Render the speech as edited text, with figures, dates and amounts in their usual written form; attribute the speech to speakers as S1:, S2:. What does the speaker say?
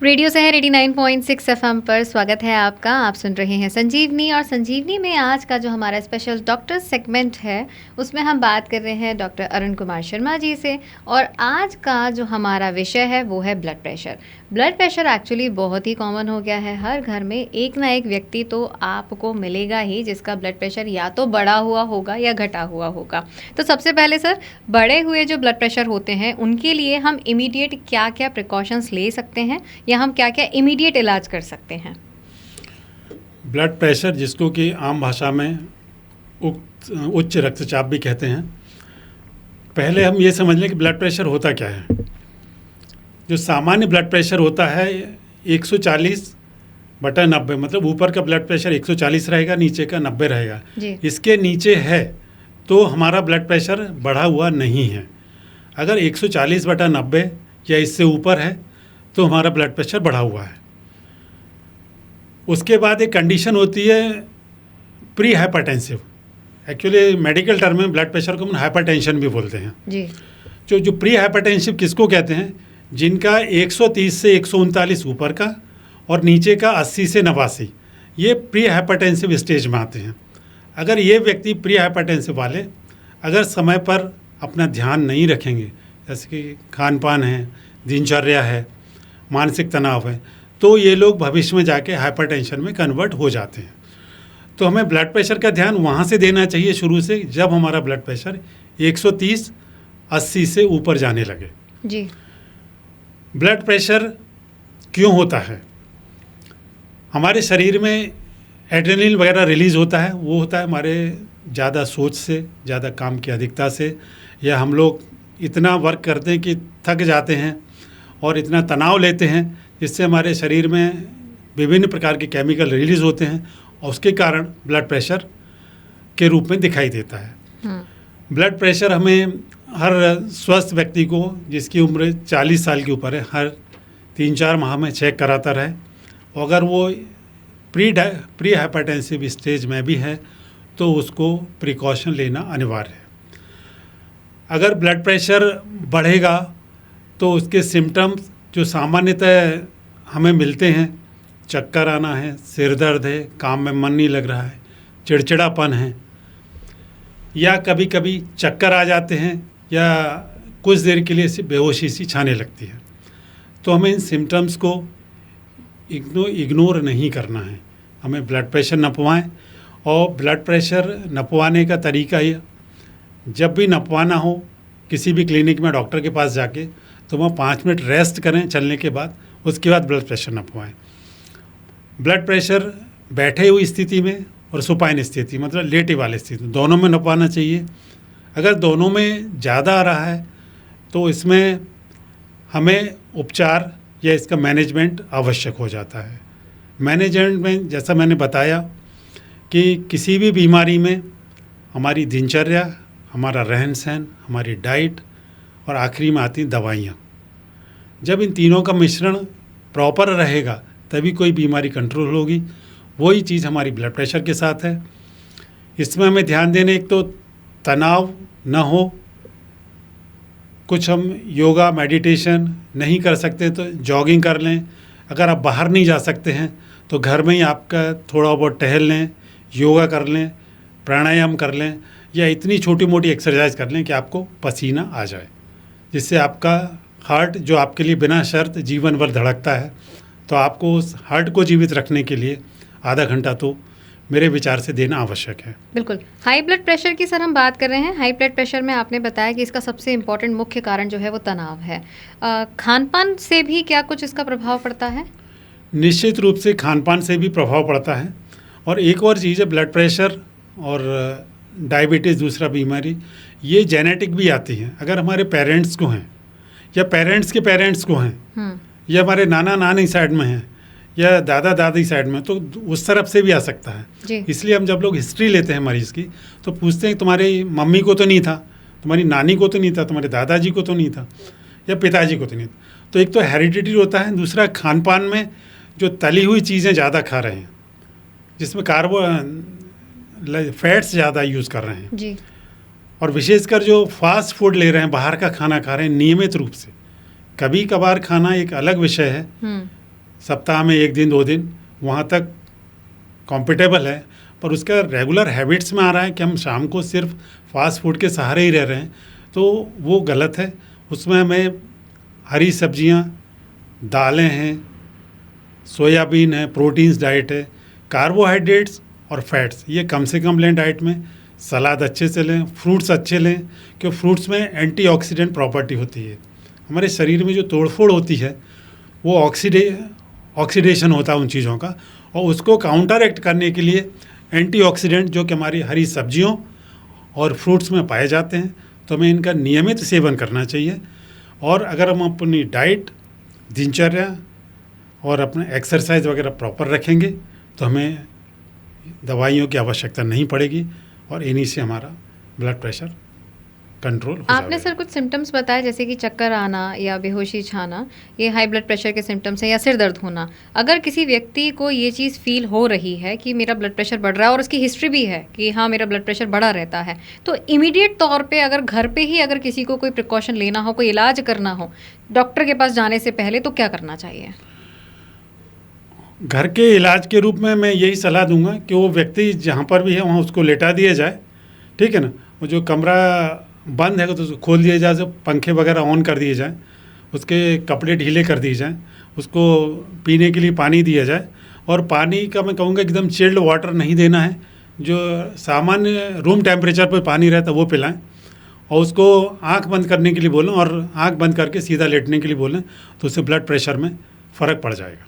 S1: Radio शहर 89.6 FM पर स्वागत है आपका। आप सुन रहे हैं संजीवनी, और संजीवनी में आज का जो हमारा स्पेशल डॉक्टर सेगमेंट है उसमें हम बात कर रहे हैं डॉक्टर अरुण कुमार शर्मा जी से। और आज का जो हमारा विषय है वो है blood pressure. Blood pressure actually बहुत ही कॉमन हो गया है। हर घर में एक ना एक व्यक्ति तो आपको मिलेगा ही जिसका ब्लड प्रेशर या तो बढ़ा हुआ होगा या घटा हुआ होगा। तो सबसे पहले सर, बढ़े हुए जो ब्लड प्रेशर होते हैं उनके लिए हम इमीडिएट क्या क्या प्रिकॉशंस ले सकते हैं या हम क्या क्या इमीडिएट इलाज कर सकते हैं?
S2: ब्लड प्रेशर, जिसको कि आम भाषा में उच्च रक्तचाप भी कहते हैं। पहले हम ये समझ लें कि ब्लड प्रेशर होता क्या है। जो सामान्य ब्लड प्रेशर होता है 140/90, मतलब ऊपर का ब्लड प्रेशर 140 रहेगा, नीचे का 90 रहेगा। इसके नीचे है तो हमारा ब्लड प्रेशर बढ़ा हुआ नहीं है। अगर 140/90 या इससे ऊपर है तो हमारा ब्लड प्रेशर बढ़ा हुआ है। उसके बाद एक कंडीशन होती है pre hypertensive. Actually medical term में ब्लड प्रेशर को हम हाइपरटेंशन भी बोलते हैं जी। जो प्री हाइपरटेंसिव किसको कहते हैं? जिनका 130 से 139 ऊपर का और नीचे का 80 से 89, ये प्री हाइपरटेंसिव स्टेज में आते हैं। अगर ये व्यक्ति प्री हाइपरटेंसिव वाले अगर समय पर अपना ध्यान नहीं रखेंगे, जैसे कि खान पान है, दिनचर्या है, मानसिक तनाव है, तो ये लोग भविष्य में जाके हाइपरटेंशन में कन्वर्ट हो जाते हैं। तो हमें ब्लड प्रेशर का ध्यान वहाँ से देना चाहिए शुरू से, जब हमारा ब्लड प्रेशर 130/80 से ऊपर जाने लगे जी। ब्लड प्रेशर क्यों होता है? हमारे शरीर में एड्रेनलिन वगैरह रिलीज़ होता है। वो होता है हमारे ज़्यादा सोच से, ज़्यादा काम की अधिकता से, या हम लोग इतना वर्क करते हैं कि थक जाते हैं और इतना तनाव लेते हैं जिससे हमारे शरीर में विभिन्न प्रकार के केमिकल रिलीज़ होते हैं और उसके कारण ब्लड प्रेशर के रूप में दिखाई देता है। ब्लड प्रेशर हमें हर स्वस्थ व्यक्ति को, जिसकी उम्र 40 साल के ऊपर है, हर 3-4 माह में चेक कराता रहे। और अगर वो प्री हाइपरटेंसिव स्टेज में भी है तो उसको प्रिकॉशन लेना अनिवार्य है। अगर ब्लड प्रेशर बढ़ेगा तो उसके सिम्टम्स जो सामान्यतः हमें मिलते हैं, चक्कर आना है, सिर दर्द है, काम में मन नहीं लग रहा है, चिड़चिड़ापन है, या कभी कभी चक्कर आ जाते हैं या कुछ देर के लिए बेहोशी सी छाने लगती है। तो हमें इन सिम्टम्स को इग्नोर नहीं करना है। हमें ब्लड प्रेशर नपवाएं। और ब्लड प्रेशर नपवाने का तरीका ये, जब भी नपवाना हो किसी भी क्लिनिक में डॉक्टर के पास जाके, तो वहाँ 5 मिनट रेस्ट करें चलने के बाद, उसके बाद ब्लड प्रेशर नपवाएं। ब्लड प्रेशर बैठे हुई स्थिति में और सुपाइन स्थिति, मतलब लेटे वाली स्थिति, दोनों में नपवाना चाहिए। अगर दोनों में ज़्यादा आ रहा है तो इसमें हमें उपचार या इसका मैनेजमेंट आवश्यक हो जाता है। मैनेजमेंट में जैसा मैंने बताया कि किसी भी बीमारी में हमारी दिनचर्या, हमारा रहन सहन, हमारी डाइट और आखिरी में आती दवाइयाँ। जब इन तीनों का मिश्रण प्रॉपर रहेगा तभी कोई बीमारी कंट्रोल होगी। वही चीज़ हमारी ब्लड प्रेशर के साथ है। इसमें हमें ध्यान देने, एक तो तनाव न हो। कुछ हम योगा मेडिटेशन नहीं कर सकते तो जॉगिंग कर लें। अगर आप बाहर नहीं जा सकते हैं तो घर में ही आपका थोड़ा बहुत टहल लें, योगा कर लें, प्राणायाम कर लें, या इतनी छोटी मोटी एक्सरसाइज कर लें कि आपको पसीना आ जाए, जिससे आपका हार्ट, जो आपके लिए बिना शर्त जीवन भर धड़कता है, तो आपको उस हार्ट को जीवित रखने के लिए आधा घंटा तो मेरे विचार से देना आवश्यक है।
S1: बिल्कुल। हाई ब्लड प्रेशर की सर हम बात कर रहे हैं। हाई ब्लड प्रेशर में आपने बताया कि इसका सबसे इम्पोर्टेंट मुख्य कारण जो है वो तनाव है। खान पान से भी क्या कुछ इसका प्रभाव पड़ता है?
S2: निश्चित रूप से खान पान से भी प्रभाव पड़ता है। और एक और चीज़ है, ब्लड प्रेशर और डायबिटीज़, दूसरा बीमारी, ये जेनेटिक भी आती है। अगर हमारे पेरेंट्स को हैं या पेरेंट्स के पेरेंट्स को हैं या हमारे नाना नानी साइड में हैं या दादा दादी साइड में, तो उस तरफ से भी आ सकता है। इसलिए हम जब लोग हिस्ट्री लेते हैं मरीज़ की तो पूछते हैं तुम्हारी मम्मी को तो नहीं था, तुम्हारी नानी को तो नहीं था, तुम्हारे दादाजी को तो नहीं था, या पिताजी को तो नहीं था। तो एक तो हेरिडिटी होता है, दूसरा खान पान में जो तली हुई चीज़ें ज़्यादा खा रहे हैं, जिसमें फैट्स ज़्यादा यूज़ कर रहे हैं जी। और विशेषकर जो फास्ट फूड ले रहे हैं, बाहर का खाना खा रहे हैं नियमित रूप से, कभी कभार खाना एक अलग विषय है, सप्ताह में 1 दिन 2 दिन वहाँ तक कॉम्पिटेबल है, पर उसका रेगुलर हैबिट्स में आ रहा है कि हम शाम को सिर्फ फास्ट फूड के सहारे ही रह रहे हैं, तो वो गलत है। उसमें हमें हरी सब्जियाँ, दालें हैं, सोयाबीन है, प्रोटीन्स डाइट है, कार्बोहाइड्रेट्स और फैट्स ये कम से कम लें डाइट में। सलाद अच्छे से लें, फ्रूट्स अच्छे लें, क्योंकि फ्रूट्स में एंटीऑक्सीडेंट प्रॉपर्टी होती है। हमारे शरीर में जो तोड़फोड़ होती है वो ऑक्सीडेशन होता है उन चीज़ों का, और उसको काउंटर एक्ट करने के लिए एंटीऑक्सीडेंट जो कि हमारी हरी सब्जियों और फ्रूट्स में पाए जाते हैं, तो हमें इनका नियमित सेवन करना चाहिए। और अगर हम अपनी डाइट, दिनचर्या और अपने एक्सरसाइज वगैरह प्रॉपर रखेंगे तो हमें दवाइयों की आवश्यकता नहीं पड़ेगी और इन्हीं से हमारा ब्लड प्रेशर कंट्रोल हो
S1: आपने
S2: जाएगा।
S1: सर कुछ सिम्टम्स बताए जैसे कि चक्कर आना या बेहोशी छाना, ये हाई ब्लड प्रेशर के सिम्टम्स हैं, या सिर दर्द होना। अगर किसी व्यक्ति को ये चीज़ फील हो रही है कि मेरा ब्लड प्रेशर बढ़ रहा है और उसकी हिस्ट्री भी है कि हाँ मेरा ब्लड प्रेशर बढ़ा रहता है, तो इमीडिएट तौर पे अगर घर पे ही अगर किसी को कोई प्रिकॉशन लेना हो, कोई इलाज करना हो डॉक्टर के पास जाने से पहले, तो क्या करना चाहिए?
S2: घर के इलाज के रूप में मैं यही सलाह दूंगा कि वो व्यक्ति जहाँ पर भी है वहाँ उसको लेटा दिया जाए, ठीक है ना। वो जो कमरा बंद है तो उसको खोल दिया जाए, पंखे वगैरह ऑन कर दिए जाए, उसके कपड़े ढीले कर दिए जाएँ, उसको पीने के लिए पानी दिया जाए। और पानी का मैं कहूँगा एकदम चिल्ड वाटर नहीं देना है, जो सामान्य रूम टेम्परेचर पर पानी रहता है वो पिलाएं। और उसको आंख बंद करने के लिए बोलें और आंख बंद करके सीधा लेटने के लिए बोलें, तो उससे ब्लड प्रेशर में फ़र्क पड़ जाएगा।